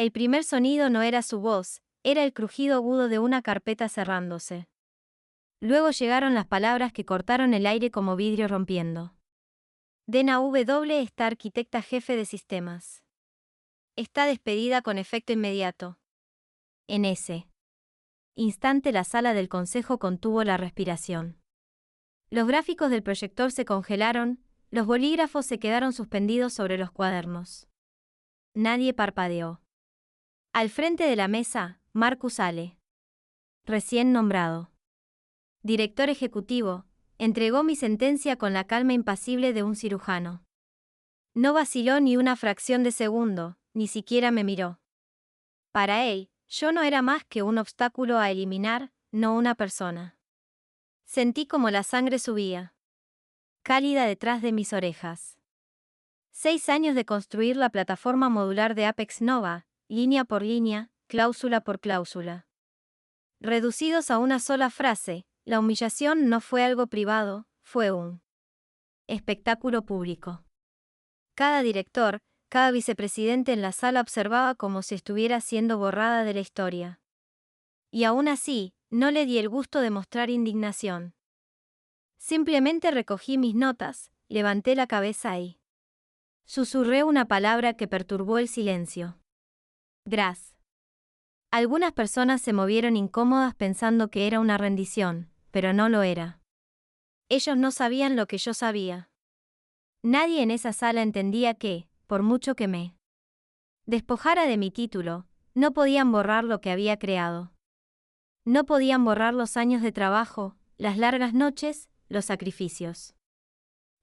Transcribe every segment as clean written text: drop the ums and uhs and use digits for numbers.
El primer sonido no era su voz, era el crujido agudo de una carpeta cerrándose. Luego llegaron las palabras que cortaron el aire como vidrio rompiendo. Dena W. está arquitecta jefe de sistemas. Está despedida con efecto inmediato. En ese instante la sala del consejo contuvo la respiración. Los gráficos del proyector se congelaron, los bolígrafos se quedaron suspendidos sobre los cuadernos. Nadie parpadeó. Al frente de la mesa, Marcus Ale, recién nombrado director ejecutivo, entregó mi sentencia con la calma impasible de un cirujano. No vaciló ni una fracción de segundo, ni siquiera me miró. Para él, yo no era más que un obstáculo a eliminar, no una persona. Sentí como la sangre subía, cálida detrás de mis orejas. 6 años de construir la plataforma modular de Apex Nova, línea por línea, cláusula por cláusula. Reducidos a una sola frase, la humillación no fue algo privado, fue un espectáculo público. Cada director, cada vicepresidente en la sala observaba como si estuviera siendo borrada de la historia. Y aún así, no le di el gusto de mostrar indignación. Simplemente recogí mis notas, levanté la cabeza y susurré una palabra que perturbó el silencio. Gras. Algunas personas se movieron incómodas pensando que era una rendición, pero no lo era. Ellos no sabían lo que yo sabía. Nadie en esa sala entendía que, por mucho que me despojara de mi título, no podían borrar lo que había creado. No podían borrar los años de trabajo, las largas noches, los sacrificios.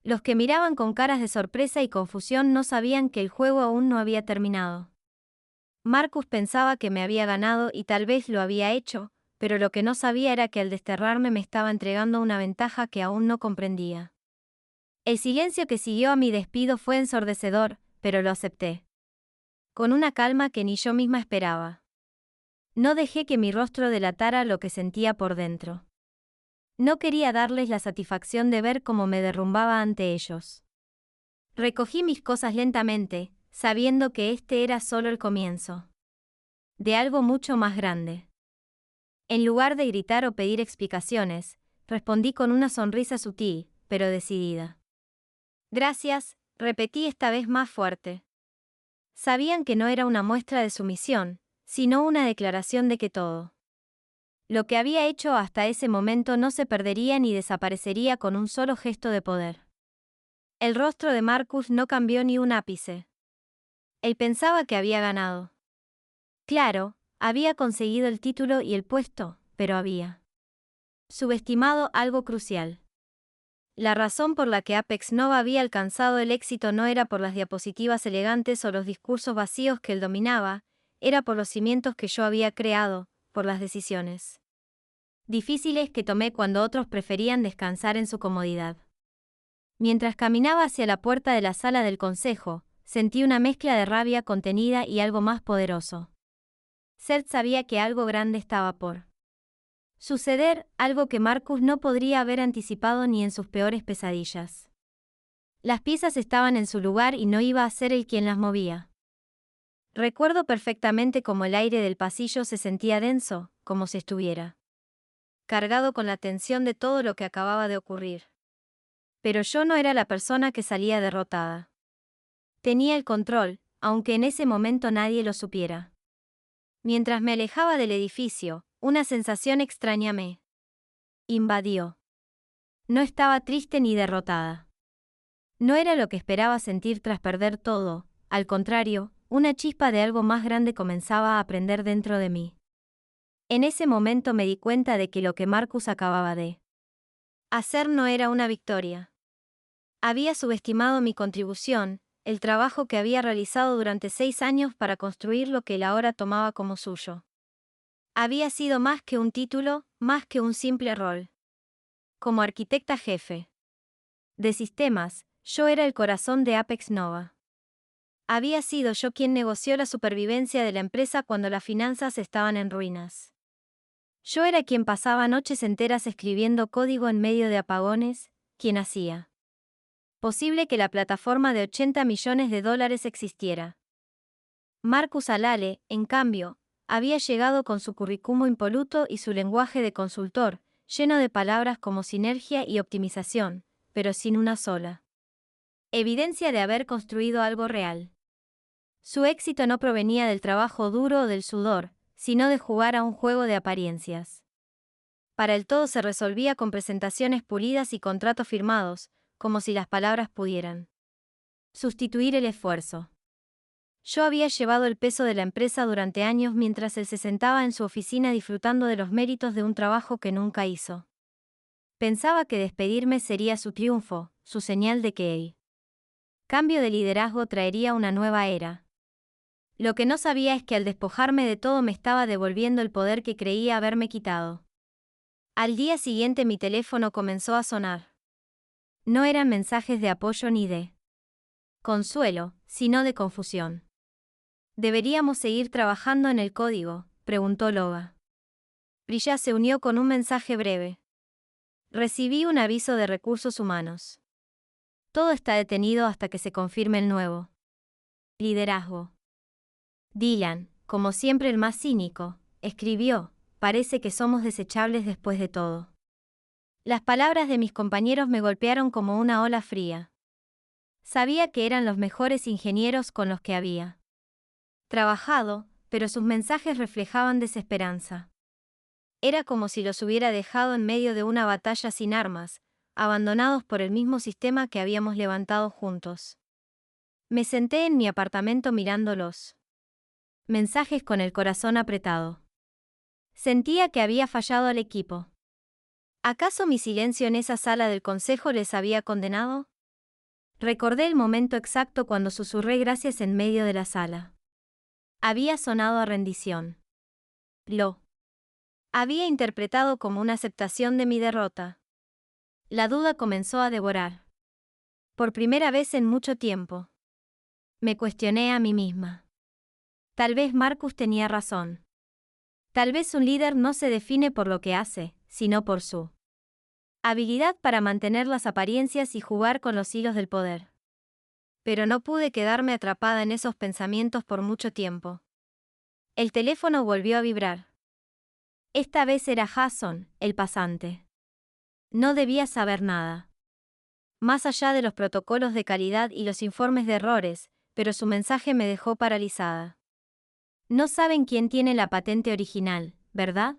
Los que miraban con caras de sorpresa y confusión no sabían que el juego aún no había terminado. Marcus pensaba que me había ganado y tal vez lo había hecho, pero lo que no sabía era que al desterrarme me estaba entregando una ventaja que aún no comprendía. El silencio que siguió a mi despido fue ensordecedor, pero lo acepté. Con una calma que ni yo misma esperaba. No dejé que mi rostro delatara lo que sentía por dentro. No quería darles la satisfacción de ver cómo me derrumbaba ante ellos. Recogí mis cosas lentamente, sabiendo que este era solo el comienzo de algo mucho más grande. En lugar de gritar o pedir explicaciones, respondí con una sonrisa sutil, pero decidida. Gracias, repetí esta vez más fuerte. Sabían que no era una muestra de sumisión, sino una declaración de que todo lo que había hecho hasta ese momento no se perdería ni desaparecería con un solo gesto de poder. El rostro de Marcus no cambió ni un ápice. Él pensaba que había ganado. Claro, había conseguido el título y el puesto, pero había subestimado algo crucial. La razón por la que Apex Nova había alcanzado el éxito no era por las diapositivas elegantes o los discursos vacíos que él dominaba, era por los cimientos que yo había creado, por las decisiones difíciles que tomé cuando otros preferían descansar en su comodidad. Mientras caminaba hacia la puerta de la sala del consejo, sentí una mezcla de rabia contenida y algo más poderoso. Seth sabía que algo grande estaba por suceder, algo que Marcus no podría haber anticipado ni en sus peores pesadillas. Las piezas estaban en su lugar y no iba a ser él quien las movía. Recuerdo perfectamente cómo el aire del pasillo se sentía denso, como si estuviera cargado con la tensión de todo lo que acababa de ocurrir. Pero yo no era la persona que salía derrotada. Tenía el control, aunque en ese momento nadie lo supiera. Mientras me alejaba del edificio, una sensación extraña me invadió. No estaba triste ni derrotada. No era lo que esperaba sentir tras perder todo, al contrario, una chispa de algo más grande comenzaba a prender dentro de mí. En ese momento me di cuenta de que lo que Marcus acababa de hacer no era una victoria. Había subestimado mi contribución, el trabajo que había realizado durante 6 años para construir lo que él ahora tomaba como suyo. Había sido más que un título, más que un simple rol. Como arquitecta jefe de sistemas, yo era el corazón de Apex Nova. Había sido yo quien negoció la supervivencia de la empresa cuando las finanzas estaban en ruinas. Yo era quien pasaba noches enteras escribiendo código en medio de apagones, quien hacía posible que la plataforma de $80 millones existiera. Marcus Alale, en cambio, había llegado con su currículum impoluto y su lenguaje de consultor, lleno de palabras como sinergia y optimización, pero sin una sola evidencia de haber construido algo real. Su éxito no provenía del trabajo duro o del sudor, sino de jugar a un juego de apariencias. Para él todo se resolvía con presentaciones pulidas y contratos firmados, como si las palabras pudieran sustituir el esfuerzo. Yo había llevado el peso de la empresa durante años mientras él se sentaba en su oficina disfrutando de los méritos de un trabajo que nunca hizo. Pensaba que despedirme sería su triunfo, su señal de que el cambio de liderazgo traería una nueva era. Lo que no sabía es que al despojarme de todo me estaba devolviendo el poder que creía haberme quitado. Al día siguiente mi teléfono comenzó a sonar. No eran mensajes de apoyo ni de consuelo, sino de confusión. ¿Deberíamos seguir trabajando en el código?, preguntó Loga. Brilla se unió con un mensaje breve. Recibí un aviso de recursos humanos. Todo está detenido hasta que se confirme el nuevo liderazgo. Dylan, como siempre el más cínico, escribió, parece que somos desechables después de todo. Las palabras de mis compañeros me golpearon como una ola fría. Sabía que eran los mejores ingenieros con los que había trabajado, pero sus mensajes reflejaban desesperanza. Era como si los hubiera dejado en medio de una batalla sin armas, abandonados por el mismo sistema que habíamos levantado juntos. Me senté en mi apartamento mirando los mensajes con el corazón apretado. Sentía que había fallado al equipo. ¿Acaso mi silencio en esa sala del consejo les había condenado? Recordé el momento exacto cuando susurré gracias en medio de la sala. Había sonado a rendición. Lo había interpretado como una aceptación de mi derrota. La duda comenzó a devorar. Por primera vez en mucho tiempo. Me cuestioné a mí misma. Tal vez Marcus tenía razón. Tal vez un líder no se define por lo que hace, sino por su habilidad para mantener las apariencias y jugar con los hilos del poder. Pero no pude quedarme atrapada en esos pensamientos por mucho tiempo. El teléfono volvió a vibrar. Esta vez era Jason, el pasante. No debía saber nada. Más allá de los protocolos de calidad y los informes de errores, pero su mensaje me dejó paralizada. No saben quién tiene la patente original, ¿verdad?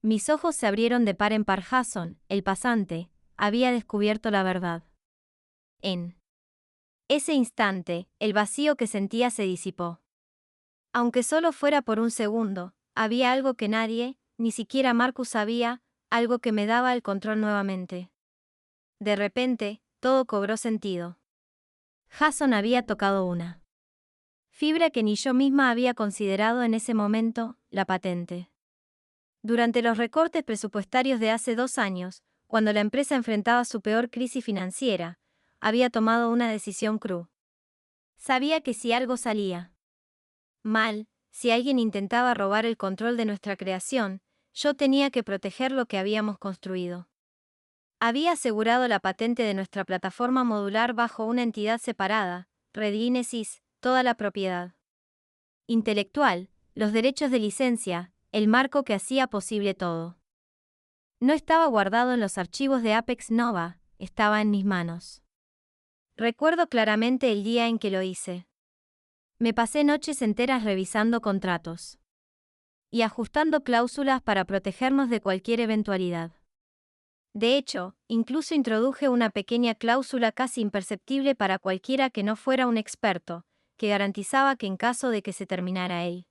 Mis ojos se abrieron de par en par. Jason, el pasante, había descubierto la verdad. En ese instante, el vacío que sentía se disipó. Aunque solo fuera por un segundo, había algo que nadie, ni siquiera Marcus sabía, algo que me daba el control nuevamente. De repente, todo cobró sentido. Jason había tocado una fibra que ni yo misma había considerado en ese momento, la patente. Durante los recortes presupuestarios de hace 2 años, cuando la empresa enfrentaba su peor crisis financiera, había tomado una decisión cruel. Sabía que si algo salía mal, si alguien intentaba robar el control de nuestra creación, yo tenía que proteger lo que habíamos construido. Había asegurado la patente de nuestra plataforma modular bajo una entidad separada, Redlinesis, toda la propiedad intelectual, los derechos de licencia, el marco que hacía posible todo. No estaba guardado en los archivos de Apex Nova, estaba en mis manos. Recuerdo claramente el día en que lo hice. Me pasé noches enteras revisando contratos y ajustando cláusulas para protegernos de cualquier eventualidad. De hecho, incluso introduje una pequeña cláusula casi imperceptible para cualquiera que no fuera un experto, que garantizaba que en caso de que se terminara el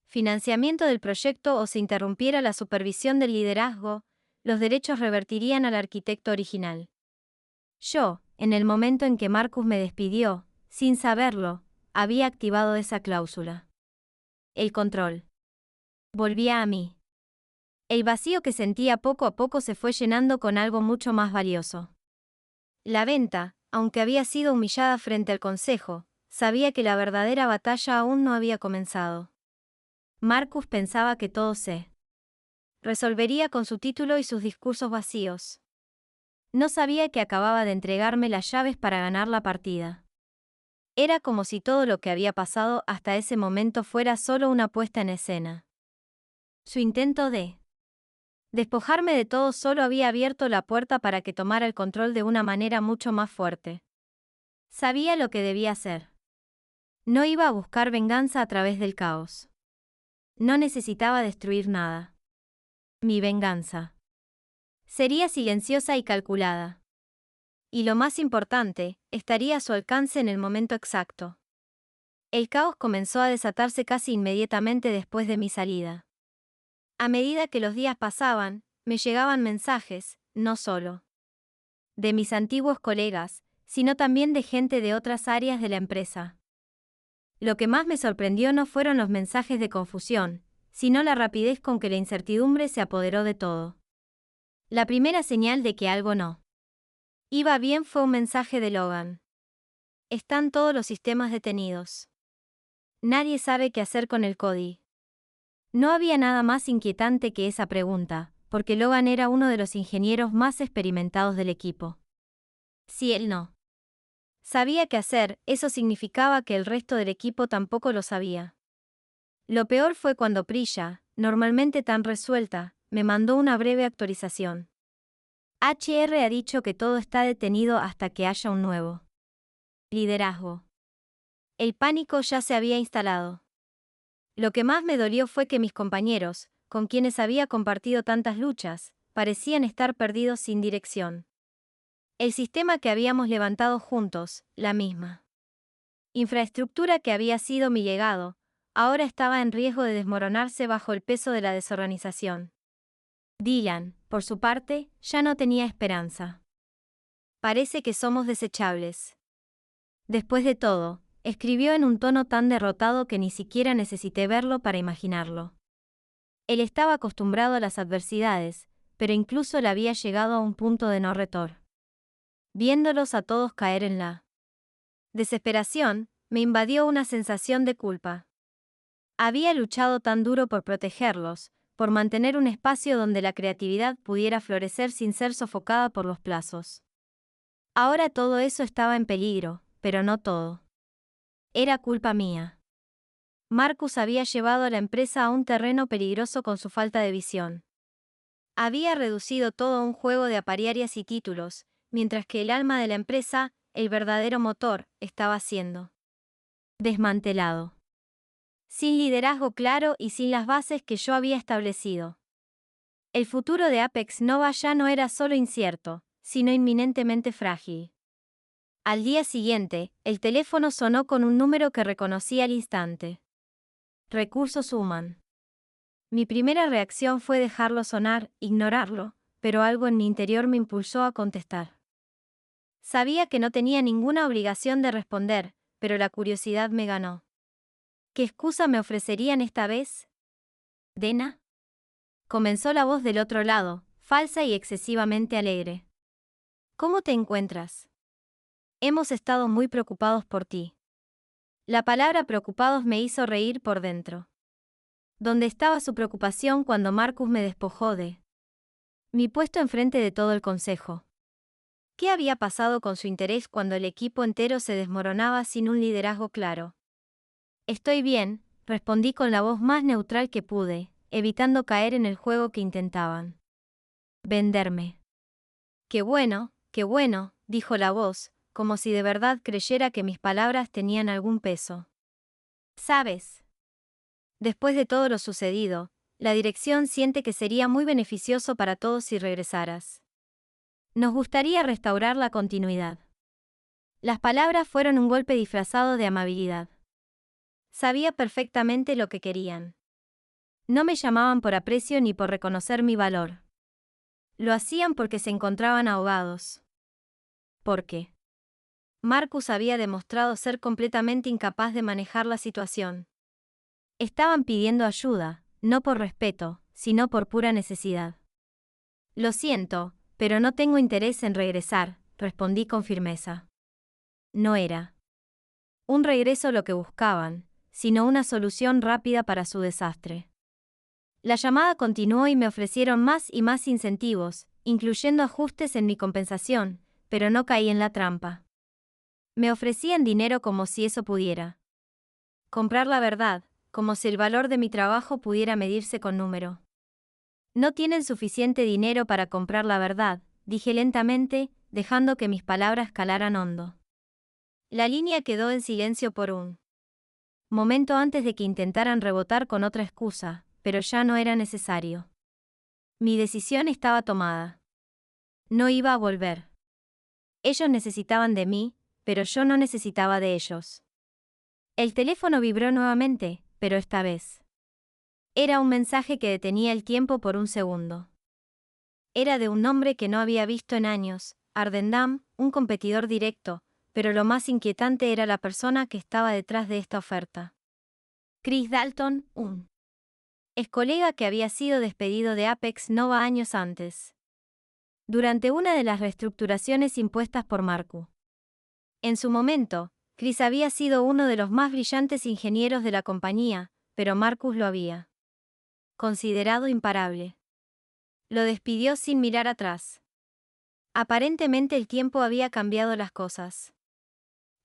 financiamiento del proyecto o se interrumpiera la supervisión del liderazgo, los derechos revertirían al arquitecto original. Yo, en el momento en que Marcus me despidió, sin saberlo, había activado esa cláusula. El control volvía a mí. El vacío que sentía poco a poco se fue llenando con algo mucho más valioso. La venta, aunque había sido humillada frente al consejo, sabía que la verdadera batalla aún no había comenzado. Marcus pensaba que todo se resolvería con su título y sus discursos vacíos. No sabía que acababa de entregarme las llaves para ganar la partida. Era como si todo lo que había pasado hasta ese momento fuera solo una puesta en escena. Su intento de despojarme de todo solo había abierto la puerta para que tomara el control de una manera mucho más fuerte. Sabía lo que debía hacer. No iba a buscar venganza a través del caos. No necesitaba destruir nada. Mi venganza sería silenciosa y calculada. Y lo más importante, estaría a su alcance en el momento exacto. El caos comenzó a desatarse casi inmediatamente después de mi salida. A medida que los días pasaban, me llegaban mensajes, no solo de mis antiguos colegas, sino también de gente de otras áreas de la empresa. Lo que más me sorprendió no fueron los mensajes de confusión, sino la rapidez con que la incertidumbre se apoderó de todo. La primera señal de que algo no iba bien fue un mensaje de Logan. Están todos los sistemas detenidos. Nadie sabe qué hacer con el Cody. No había nada más inquietante que esa pregunta, porque Logan era uno de los ingenieros más experimentados del equipo. Si él no sabía qué hacer, eso significaba que el resto del equipo tampoco lo sabía. Lo peor fue cuando Priya, normalmente tan resuelta, me mandó una breve actualización. HR ha dicho que todo está detenido hasta que haya un nuevo liderazgo. El pánico ya se había instalado. Lo que más me dolió fue que mis compañeros, con quienes había compartido tantas luchas, parecían estar perdidos sin dirección. El sistema que habíamos levantado juntos, la misma infraestructura que había sido mi legado, ahora estaba en riesgo de desmoronarse bajo el peso de la desorganización. Dylan, por su parte, ya no tenía esperanza. Parece que somos desechables. Después de todo, escribió en un tono tan derrotado que ni siquiera necesité verlo para imaginarlo. Él estaba acostumbrado a las adversidades, pero incluso le había llegado a un punto de no retorno. Viéndolos a todos caer en la desesperación, me invadió una sensación de culpa. Había luchado tan duro por protegerlos, por mantener un espacio donde la creatividad pudiera florecer sin ser sofocada por los plazos. Ahora todo eso estaba en peligro, pero no todo. Era culpa mía. Marcus había llevado a la empresa a un terreno peligroso con su falta de visión. Había reducido todo a un juego de apariencias y títulos, mientras que el alma de la empresa, el verdadero motor, estaba siendo desmantelado. Sin liderazgo claro y sin las bases que yo había establecido. El futuro de Apex Nova ya no era solo incierto, sino inminentemente frágil. Al día siguiente, el teléfono sonó con un número que reconocí al instante. Recursos Human. Mi primera reacción fue dejarlo sonar, ignorarlo, pero algo en mi interior me impulsó a contestar. Sabía que no tenía ninguna obligación de responder, pero la curiosidad me ganó. ¿Qué excusa me ofrecerían esta vez? ¿Dena? Comenzó la voz del otro lado, falsa y excesivamente alegre. ¿Cómo te encuentras? Hemos estado muy preocupados por ti. La palabra preocupados me hizo reír por dentro. ¿Dónde estaba su preocupación cuando Marcus me despojó de mi puesto enfrente de todo el consejo? ¿Qué había pasado con su interés cuando el equipo entero se desmoronaba sin un liderazgo claro? Estoy bien, respondí con la voz más neutral que pude, evitando caer en el juego que intentaban venderme. Qué bueno, dijo la voz, como si de verdad creyera que mis palabras tenían algún peso. ¿Sabes? Después de todo lo sucedido, la dirección siente que sería muy beneficioso para todos si regresaras. Nos gustaría restaurar la continuidad. Las palabras fueron un golpe disfrazado de amabilidad. Sabía perfectamente lo que querían. No me llamaban por aprecio ni por reconocer mi valor. Lo hacían porque se encontraban ahogados. ¿Por qué? Marcus había demostrado ser completamente incapaz de manejar la situación. Estaban pidiendo ayuda, no por respeto, sino por pura necesidad. Lo siento, pero no tengo interés en regresar, respondí con firmeza. No era un regreso lo que buscaban, sino una solución rápida para su desastre. La llamada continuó y me ofrecieron más y más incentivos, incluyendo ajustes en mi compensación, pero no caí en la trampa. Me ofrecían dinero como si eso pudiera comprar la verdad, como si el valor de mi trabajo pudiera medirse con número. No tienen suficiente dinero para comprar la verdad, dije lentamente, dejando que mis palabras calaran hondo. La línea quedó en silencio por un momento antes de que intentaran rebotar con otra excusa, pero ya no era necesario. Mi decisión estaba tomada. No iba a volver. Ellos necesitaban de mí, pero yo no necesitaba de ellos. El teléfono vibró nuevamente, pero esta vez era un mensaje que detenía el tiempo por un segundo. Era de un nombre que no había visto en años, Ardendam, un competidor directo, pero lo más inquietante era la persona que estaba detrás de esta oferta. Chris Dalton, un ex colega que había sido despedido de Apex Nova años antes, durante una de las reestructuraciones impuestas por Marcus. En su momento, Chris había sido uno de los más brillantes ingenieros de la compañía, pero Marcus lo había considerado imparable. Lo despidió sin mirar atrás. Aparentemente el tiempo había cambiado las cosas.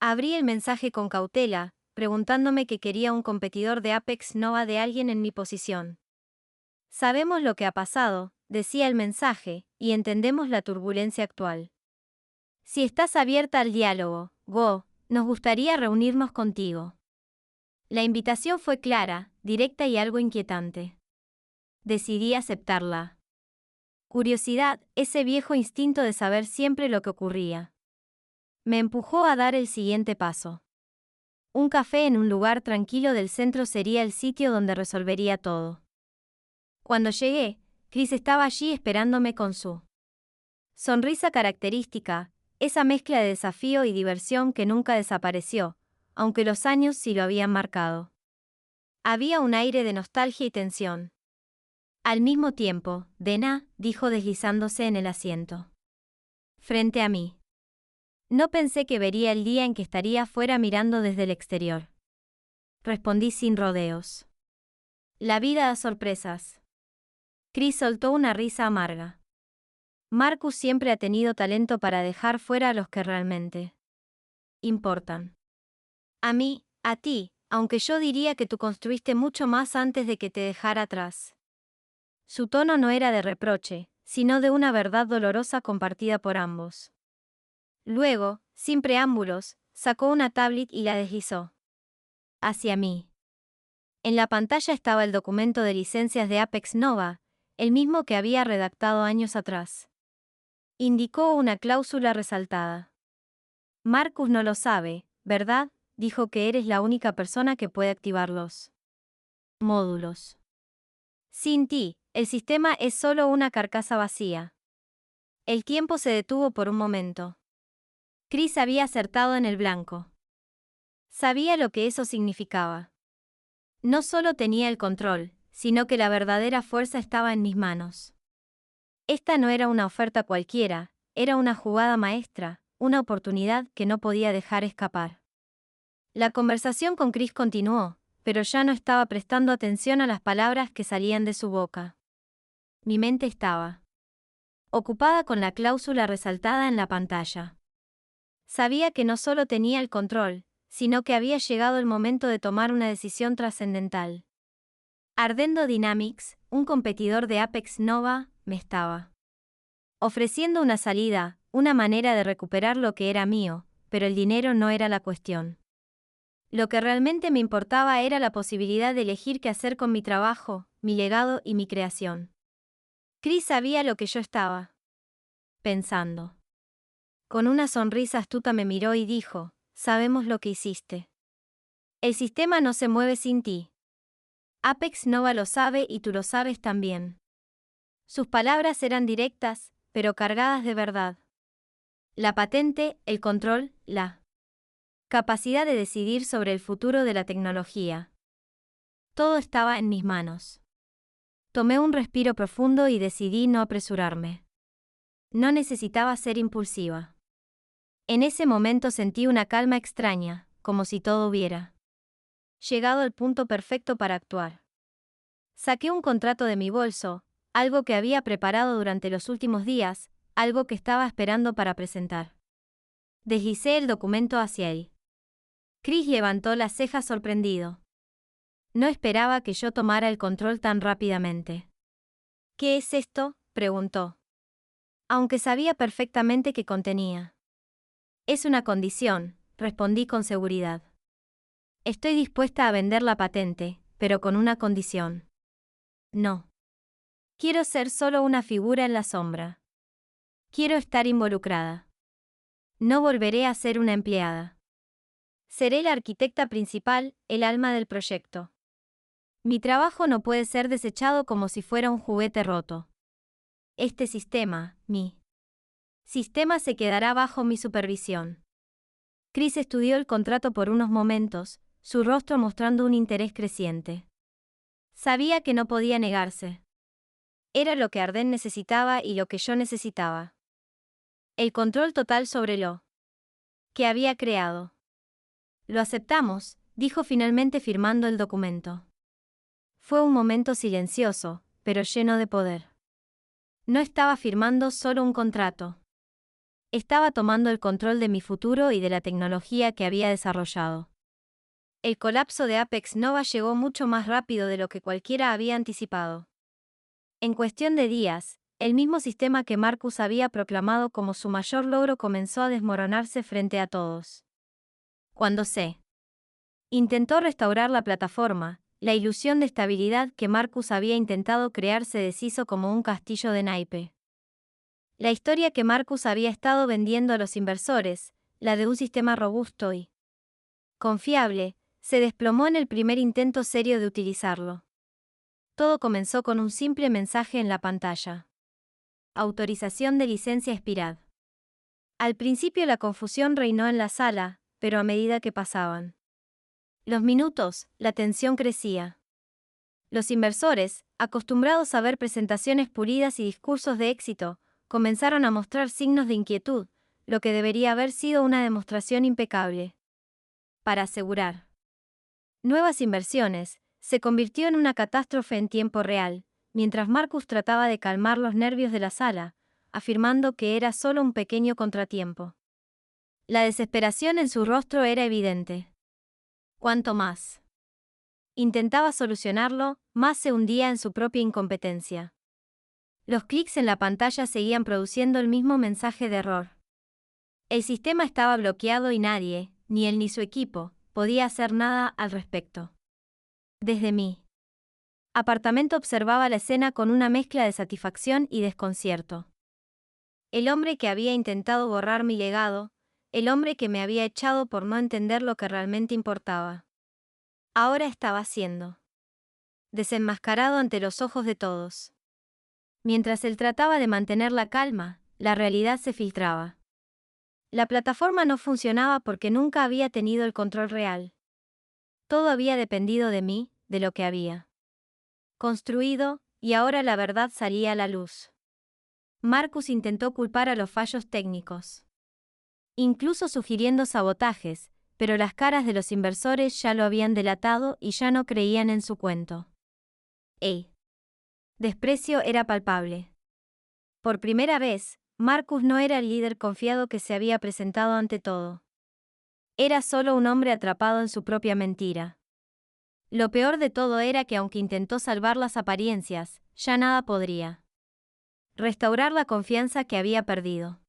Abrí el mensaje con cautela, preguntándome qué quería un competidor de Apex Nova de alguien en mi posición. Sabemos lo que ha pasado, decía el mensaje, y entendemos la turbulencia actual. Si estás abierta al diálogo, Go, nos gustaría reunirnos contigo. La invitación fue clara, directa y algo inquietante. Decidí aceptarla. Curiosidad, ese viejo instinto de saber siempre lo que ocurría, me empujó a dar el siguiente paso. Un café en un lugar tranquilo del centro sería el sitio donde resolvería todo. Cuando llegué, Chris estaba allí esperándome con su sonrisa característica, esa mezcla de desafío y diversión que nunca desapareció, aunque los años sí lo habían marcado. Había un aire de nostalgia y tensión. Al mismo tiempo, Dana, dijo deslizándose en el asiento frente a mí. No pensé que vería el día en que estaría afuera mirando desde el exterior. Respondí sin rodeos. La vida da sorpresas. Chris soltó una risa amarga. Marcus siempre ha tenido talento para dejar fuera a los que realmente importan. A mí, a ti, aunque yo diría que tú construiste mucho más antes de que te dejara atrás. Su tono no era de reproche, sino de una verdad dolorosa compartida por ambos. Luego, sin preámbulos, sacó una tablet y la deslizó hacia mí. En la pantalla estaba el documento de licencias de Apex Nova, el mismo que había redactado años atrás. Indicó una cláusula resaltada. Marcus no lo sabe, ¿verdad? Dijo que eres la única persona que puede activar los módulos. Sin ti, el sistema es solo una carcasa vacía. El tiempo se detuvo por un momento. Chris había acertado en el blanco. Sabía lo que eso significaba. No solo tenía el control, sino que la verdadera fuerza estaba en mis manos. Esta no era una oferta cualquiera, era una jugada maestra, una oportunidad que no podía dejar escapar. La conversación con Chris continuó, pero ya no estaba prestando atención a las palabras que salían de su boca. Mi mente estaba ocupada con la cláusula resaltada en la pantalla. Sabía que no solo tenía el control, sino que había llegado el momento de tomar una decisión trascendental. Ardendo Dynamics, un competidor de Apex Nova, me estaba ofreciendo una salida, una manera de recuperar lo que era mío, pero el dinero no era la cuestión. Lo que realmente me importaba era la posibilidad de elegir qué hacer con mi trabajo, mi legado y mi creación. Chris sabía lo que yo estaba pensando. Con una sonrisa astuta me miró y dijo, sabemos lo que hiciste. El sistema no se mueve sin ti. Apex Nova lo sabe y tú lo sabes también. Sus palabras eran directas, pero cargadas de verdad. La patente, el control, la capacidad de decidir sobre el futuro de la tecnología. Todo estaba en mis manos. Tomé un respiro profundo y decidí no apresurarme. No necesitaba ser impulsiva. En ese momento sentí una calma extraña, como si todo hubiera llegado al punto perfecto para actuar. Saqué un contrato de mi bolso, algo que había preparado durante los últimos días, algo que estaba esperando para presentar. Deslicé el documento hacia él. Chris levantó las cejas sorprendido. No esperaba que yo tomara el control tan rápidamente. ¿Qué es esto?, preguntó. Aunque sabía perfectamente qué contenía. Es una condición, respondí con seguridad. Estoy dispuesta a vender la patente, pero con una condición. No. Quiero ser solo una figura en la sombra. Quiero estar involucrada. No volveré a ser una empleada. Seré la arquitecta principal, el alma del proyecto. Mi trabajo no puede ser desechado como si fuera un juguete roto. Este sistema, mi sistema, se quedará bajo mi supervisión. Chris estudió el contrato por unos momentos, su rostro mostrando un interés creciente. Sabía que no podía negarse. Era lo que Arden necesitaba y lo que yo necesitaba. El control total sobre lo que había creado. Lo aceptamos, dijo finalmente firmando el documento. Fue un momento silencioso, pero lleno de poder. No estaba firmando solo un contrato. Estaba tomando el control de mi futuro y de la tecnología que había desarrollado. El colapso de Apex Nova llegó mucho más rápido de lo que cualquiera había anticipado. En cuestión de días, el mismo sistema que Marcus había proclamado como su mayor logro comenzó a desmoronarse frente a todos. Cuando se intentó restaurar la plataforma, la ilusión de estabilidad que Marcus había intentado crear se deshizo como un castillo de naipe. La historia que Marcus había estado vendiendo a los inversores, la de un sistema robusto y confiable, se desplomó en el primer intento serio de utilizarlo. Todo comenzó con un simple mensaje en la pantalla. Autorización de licencia expirad. Al principio la confusión reinó en la sala, pero a medida que pasaban los minutos, la tensión crecía. Los inversores, acostumbrados a ver presentaciones pulidas y discursos de éxito, comenzaron a mostrar signos de inquietud, lo que debería haber sido una demostración impecable. Para asegurar nuevas inversiones, se convirtió en una catástrofe en tiempo real, mientras Marcus trataba de calmar los nervios de la sala, afirmando que era solo un pequeño contratiempo. La desesperación en su rostro era evidente. Cuanto más intentaba solucionarlo, más se hundía en su propia incompetencia. Los clics en la pantalla seguían produciendo el mismo mensaje de error. El sistema estaba bloqueado y nadie, ni él ni su equipo, podía hacer nada al respecto. Desde mi apartamento observaba la escena con una mezcla de satisfacción y desconcierto. El hombre que había intentado borrar mi legado, el hombre que me había echado por no entender lo que realmente importaba. Ahora estaba siendo desenmascarado ante los ojos de todos. Mientras él trataba de mantener la calma, la realidad se filtraba. La plataforma no funcionaba porque nunca había tenido el control real. Todo había dependido de mí, de lo que había construido, y ahora la verdad salía a la luz. Marcus intentó culpar a los fallos técnicos, incluso sugiriendo sabotajes, pero las caras de los inversores ya lo habían delatado y ya no creían en su cuento. El desprecio era palpable. Por primera vez, Marcus no era el líder confiado que se había presentado ante todo. Era solo un hombre atrapado en su propia mentira. Lo peor de todo era que aunque intentó salvar las apariencias, ya nada podría restaurar la confianza que había perdido.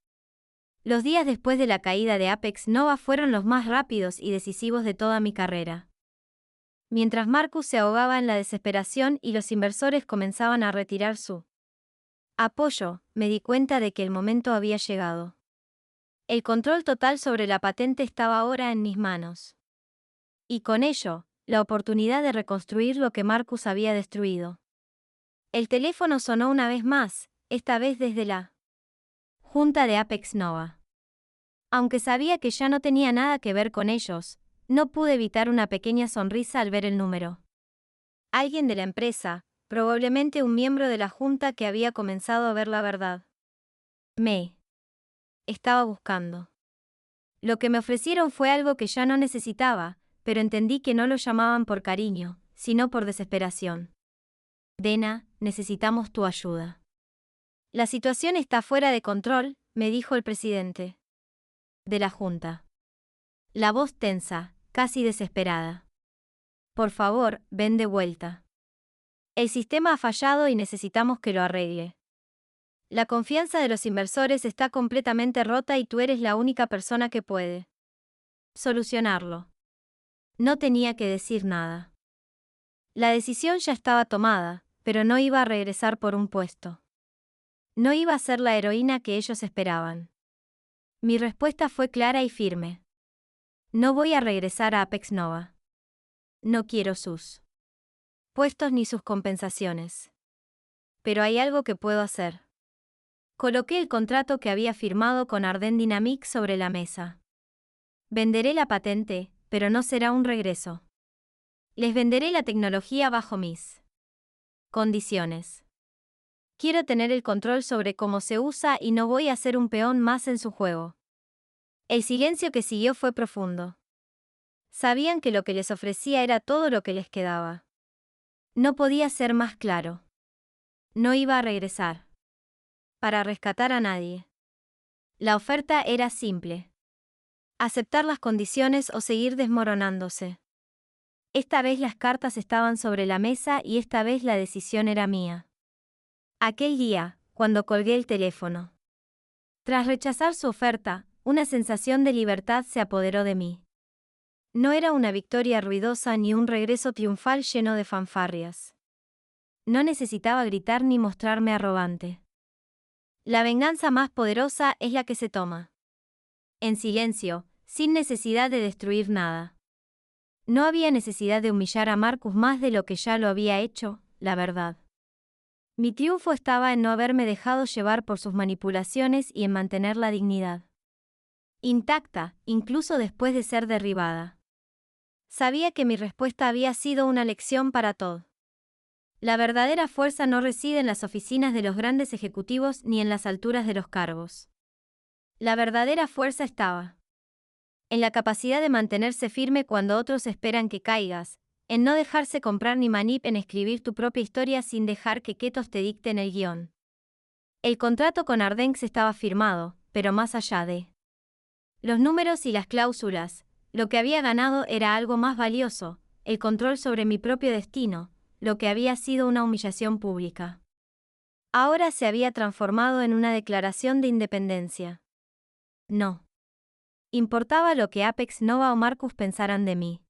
Los días después de la caída de Apex Nova fueron los más rápidos y decisivos de toda mi carrera. Mientras Marcus se ahogaba en la desesperación y los inversores comenzaban a retirar su apoyo, me di cuenta de que el momento había llegado. El control total sobre la patente estaba ahora en mis manos. Y con ello, la oportunidad de reconstruir lo que Marcus había destruido. El teléfono sonó una vez más, esta vez desde la junta de Apex Nova. Aunque sabía que ya no tenía nada que ver con ellos, no pude evitar una pequeña sonrisa al ver el número. Alguien de la empresa, probablemente un miembro de la junta que había comenzado a ver la verdad. Me estaba buscando. Lo que me ofrecieron fue algo que ya no necesitaba, pero entendí que no lo llamaban por cariño, sino por desesperación. Dena, necesitamos tu ayuda. La situación está fuera de control, me dijo el presidente. De la junta. La voz tensa, casi desesperada. Por favor, ven de vuelta. El sistema ha fallado y necesitamos que lo arregle. La confianza de los inversores está completamente rota y tú eres la única persona que puede solucionarlo. No tenía que decir nada. La decisión ya estaba tomada, pero no iba a regresar por un puesto. No iba a ser la heroína que ellos esperaban. Mi respuesta fue clara y firme. No voy a regresar a Apex Nova. No quiero sus puestos ni sus compensaciones. Pero hay algo que puedo hacer. Coloqué el contrato que había firmado con Arden Dynamics sobre la mesa. Venderé la patente, pero no será un regreso. Les venderé la tecnología bajo mis condiciones. Quiero tener el control sobre cómo se usa y no voy a ser un peón más en su juego. El silencio que siguió fue profundo. Sabían que lo que les ofrecía era todo lo que les quedaba. No podía ser más claro. No iba a regresar. Para rescatar a nadie. La oferta era simple. Aceptar las condiciones o seguir desmoronándose. Esta vez las cartas estaban sobre la mesa y esta vez la decisión era mía. Aquel día, cuando colgué el teléfono. Tras rechazar su oferta, una sensación de libertad se apoderó de mí. No era una victoria ruidosa ni un regreso triunfal lleno de fanfarrias. No necesitaba gritar ni mostrarme arrogante. La venganza más poderosa es la que se toma en silencio, sin necesidad de destruir nada. No había necesidad de humillar a Marcus más de lo que ya lo había hecho, la verdad. Mi triunfo estaba en no haberme dejado llevar por sus manipulaciones y en mantener la dignidad intacta, incluso después de ser derribada. Sabía que mi respuesta había sido una lección para Todd. La verdadera fuerza no reside en las oficinas de los grandes ejecutivos ni en las alturas de los cargos. La verdadera fuerza estaba en la capacidad de mantenerse firme cuando otros esperan que caigas, en no dejarse comprar ni en escribir tu propia historia sin dejar que Ketos te dicten el guión. El contrato con Ardenx estaba firmado, pero más allá de los números y las cláusulas, lo que había ganado era algo más valioso, el control sobre mi propio destino, lo que había sido una humillación pública. Ahora se había transformado en una declaración de independencia. No importaba lo que Apex Nova o Marcus pensaran de mí.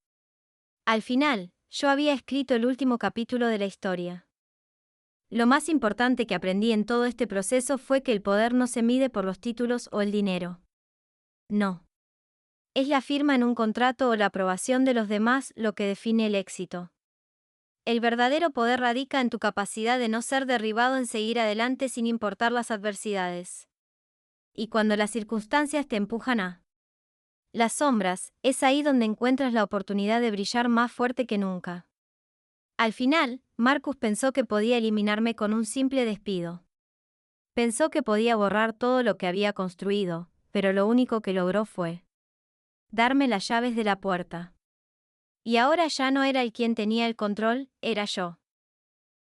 Al final, yo había escrito el último capítulo de la historia. Lo más importante que aprendí en todo este proceso fue que el poder no se mide por los títulos o el dinero. No. Es la firma en un contrato o la aprobación de los demás lo que define el éxito. El verdadero poder radica en tu capacidad de no ser derribado en seguir adelante sin importar las adversidades. Y cuando las circunstancias te empujan a las sombras, es ahí donde encuentras la oportunidad de brillar más fuerte que nunca. Al final, Marcus pensó que podía eliminarme con un simple despido. Pensó que podía borrar todo lo que había construido, pero lo único que logró fue darme las llaves de la puerta. Y ahora ya no era él quien tenía el control, era yo.